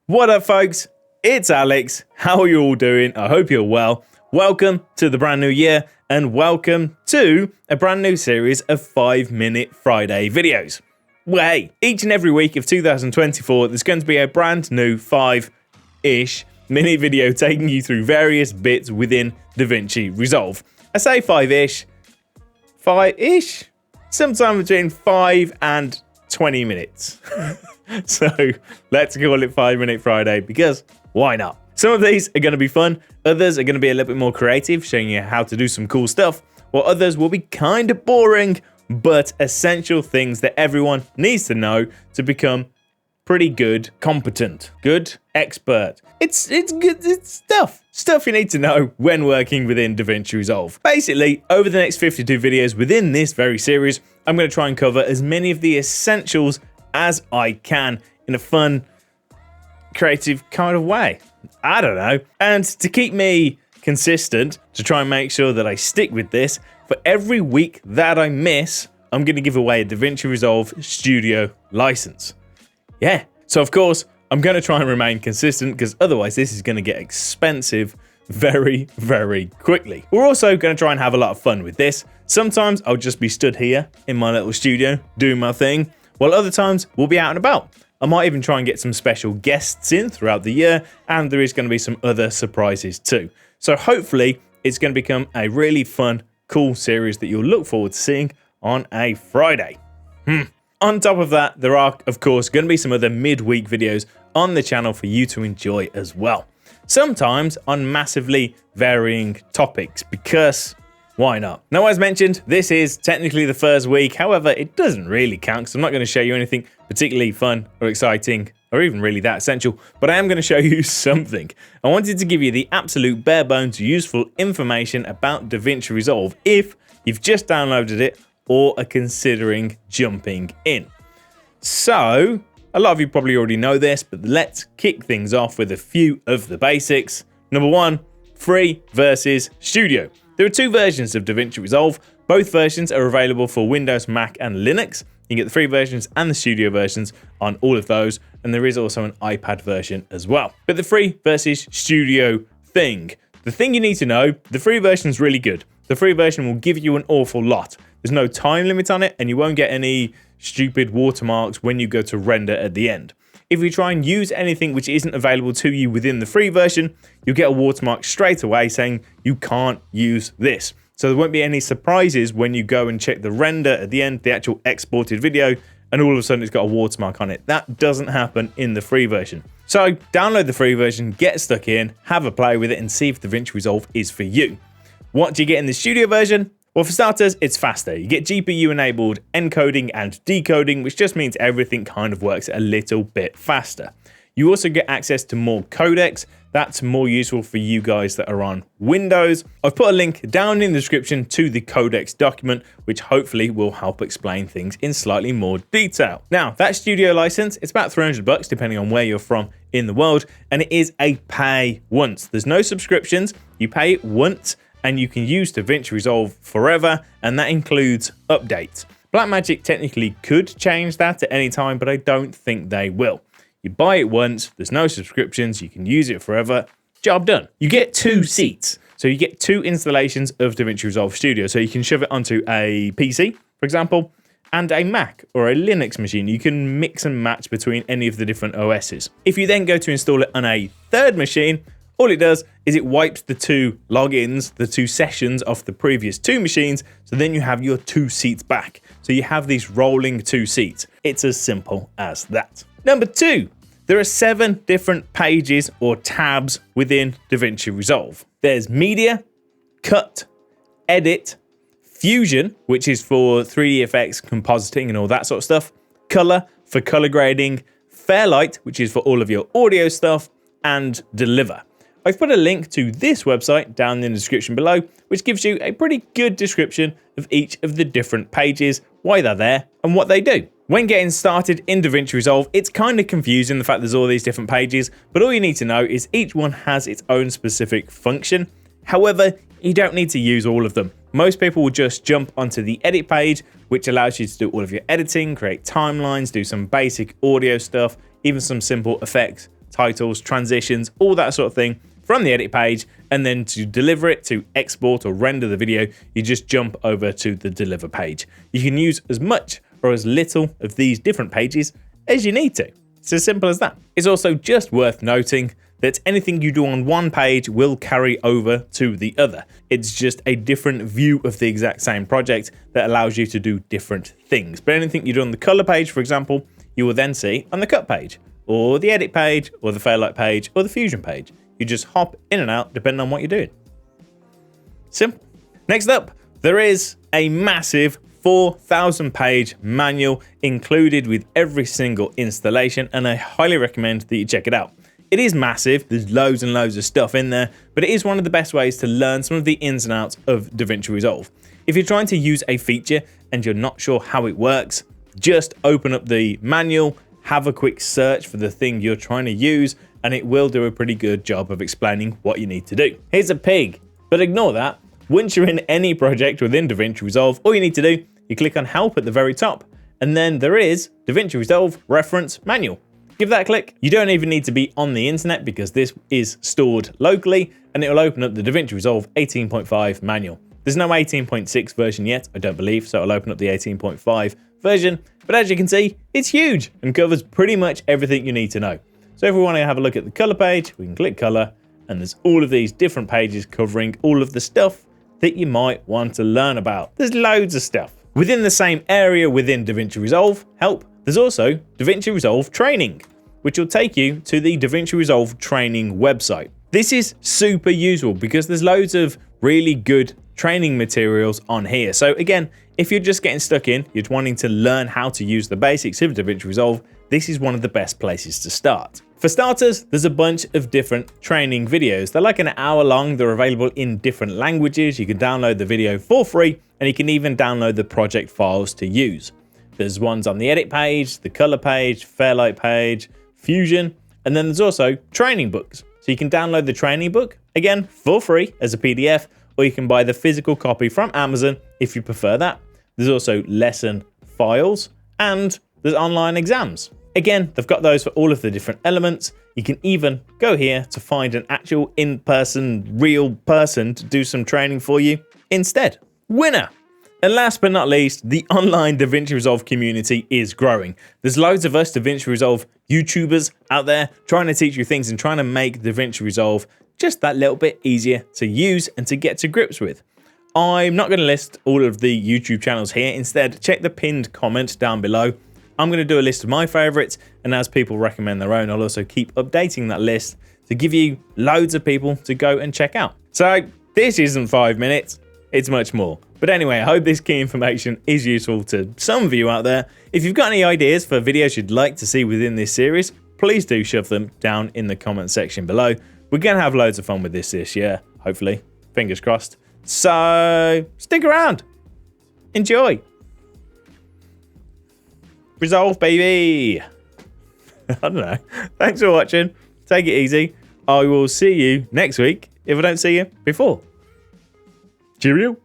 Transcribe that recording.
What up, folks? It's Alex. How are you all doing? I hope you're well. Welcome to the brand new year and welcome to a brand new series of 5-Minute Friday videos. Well, hey, each and every week of 2024, there's going to be a brand new 5-ish minute video taking you through various bits within Davinci Resolve. I say 5-ish, sometime between 5 and 20 minutes. So let's call it 5-Minute Friday because why not? Some of these are going to be fun, others are going to be a little bit more creative, showing you how to do some cool stuff, while others will be kind of boring, but essential things that everyone needs to know to become pretty good, competent, good, expert. It's good, it's stuff you need to know when working within Davinci Resolve. Basically, over the next 52 videos within this very series, I'm going to try and cover as many of the essentials as I can in a fun, creative kind of way. I don't know. And to keep me consistent, to try and make sure that I stick with this, for every week that I miss, I'm going to give away a Davinci Resolve Studio license. Yeah. So of course, I'm going to try and remain consistent because otherwise this is going to get expensive very, very quickly. We're also going to try and have a lot of fun with this. Sometimes I'll just be stood here in my little studio doing my thing, while other times we'll be out and about. I might even try and get some special guests in throughout the year, and there is going to be some other surprises too. So hopefully it's going to become a really fun, cool series that you'll look forward to seeing on a Friday. On top of that, there are, of course, going to be some other midweek videos on the channel for you to enjoy as well. Sometimes on massively varying topics, because why not? Now, as mentioned, this is technically the first week. However, it doesn't really count because I'm not going to show you anything particularly fun or exciting or even really that essential, but I am going to show you something. I wanted to give you the absolute bare bones useful information about Davinci Resolve if you've just downloaded it or are considering jumping in. So, a lot of you probably already know this, but let's kick things off with a few of the basics. Number one, free versus studio. There are two versions of Davinci Resolve. Both versions are available for Windows, Mac, and Linux. You can get the free versions and the studio versions on all of those, and there is also an iPad version as well. But the free versus studio thing. The thing you need to know, the free version is really good. The free version will give you an awful lot. There's no time limit on it, and you won't get any stupid watermarks when you go to render at the end. If you try and use anything which isn't available to you within the free version, you'll get a watermark straight away saying you can't use this. So there won't be any surprises when you go and check the render at the end, the actual exported video, and all of a sudden it's got a watermark on it. That doesn't happen in the free version. So download the free version, get stuck in, have a play with it, and see if Davinci Resolve is for you. What do you get in the studio version? Well, for starters, it's faster. You get GPU-enabled encoding and decoding, which just means everything kind of works a little bit faster. You also get access to more codecs. That's more useful for you guys that are on Windows. I've put a link down in the description to the codecs document, which hopefully will help explain things in slightly more detail. Now, that studio license, it's about $300 depending on where you're from in the world, and it is a pay once. There's no subscriptions. You pay it once, and you can use Davinci Resolve forever, and that includes updates. Blackmagic technically could change that at any time, but I don't think they will. You buy it once, there's no subscriptions, you can use it forever, job done. You get 2 seats, so you get 2 installations of Davinci Resolve Studio, so you can shove it onto a PC, for example, and a Mac or a Linux machine. You can mix and match between any of the different OSs. If you then go to install it on a third machine, all it does is it wipes the 2 logins, the 2 sessions off the previous 2 machines, so then you have your 2 seats back. So you have these rolling 2 seats. It's as simple as that. Number 2, there are 7 different pages or tabs within Davinci Resolve. There's Media, Cut, Edit, Fusion, which is for 3D effects, compositing and all that sort of stuff, Color for color grading, Fairlight, which is for all of your audio stuff, and Deliver. I've put a link to this website down in the description below, which gives you a pretty good description of each of the different pages, why they're there, and what they do. When getting started in Davinci Resolve, it's kind of confusing the fact there's all these different pages, but all you need to know is each one has its own specific function. However, you don't need to use all of them. Most people will just jump onto the edit page, which allows you to do all of your editing, create timelines, do some basic audio stuff, even some simple effects titles, transitions, all that sort of thing from the edit page. And then to deliver it, to export or render the video, you just jump over to the deliver page. You can use as much or as little of these different pages as you need to. It's as simple as that. It's also just worth noting that anything you do on one page will carry over to the other. It's just a different view of the exact same project that allows you to do different things. But anything you do on the color page, for example, you will then see on the cut page, or the edit page, or the Fairlight page, or the Fusion page. You just hop in and out depending on what you're doing. Simple. Next up, there is a massive 4,000 page manual included with every single installation, and I highly recommend that you check it out. It is massive, there's loads and loads of stuff in there, but it is one of the best ways to learn some of the ins and outs of Davinci Resolve. If you're trying to use a feature and you're not sure how it works, just open up the manual, have a quick search for the thing you're trying to use, and it will do a pretty good job of explaining what you need to do. Here's a pig, but ignore that. Once you're in any project within Davinci Resolve, all you need to do, you click on help at the very top, and then there is Davinci Resolve reference manual. Give that a click. You don't even need to be on the internet because this is stored locally, and it will open up the Davinci Resolve 18.5 manual. There's no 18.6 version yet, I don't believe, so it'll open up the 18.5 version. But as you can see, it's huge and covers pretty much everything you need to know. So if we want to have a look at the color page, we can click color, and there's all of these different pages covering all of the stuff that you might want to learn about. There's loads of stuff. Within the same area within Davinci Resolve help, there's also Davinci Resolve Training, which will take you to the Davinci Resolve Training website. This is super useful because there's loads of really good training materials on here. So again, if you're just getting stuck in, you're wanting to learn how to use the basics of Davinci Resolve, this is one of the best places to start. For starters, there's a bunch of different training videos. They're like an hour long. They're available in different languages. You can download the video for free, and you can even download the project files to use. There's ones on the edit page, the color page, Fairlight page, Fusion, and then there's also training books. So you can download the training book, again, for free as a PDF, or you can buy the physical copy from Amazon if you prefer that. There's also lesson files, and there's online exams. Again, they've got those for all of the different elements. You can even go here to find an actual in-person, real person to do some training for you instead. Winner! And last but not least, the online Davinci Resolve community is growing. There's loads of us Davinci Resolve YouTubers out there trying to teach you things and trying to make Davinci Resolve just that little bit easier to use and to get to grips with. I'm not going to list all of the YouTube channels here. Instead, check the pinned comment down below. I'm going to do a list of my favorites, and as people recommend their own, I'll also keep updating that list to give you loads of people to go and check out. So this isn't 5 minutes, it's much more. But anyway, I hope this key information is useful to some of you out there. If you've got any ideas for videos you'd like to see within this series, please do shove them down in the comment section below. We're going to have loads of fun with this year, hopefully. Fingers crossed. So stick around. Enjoy. Resolve, baby. I don't know. Thanks for watching. Take it easy. I will see you next week if I don't see you before. Cheerio.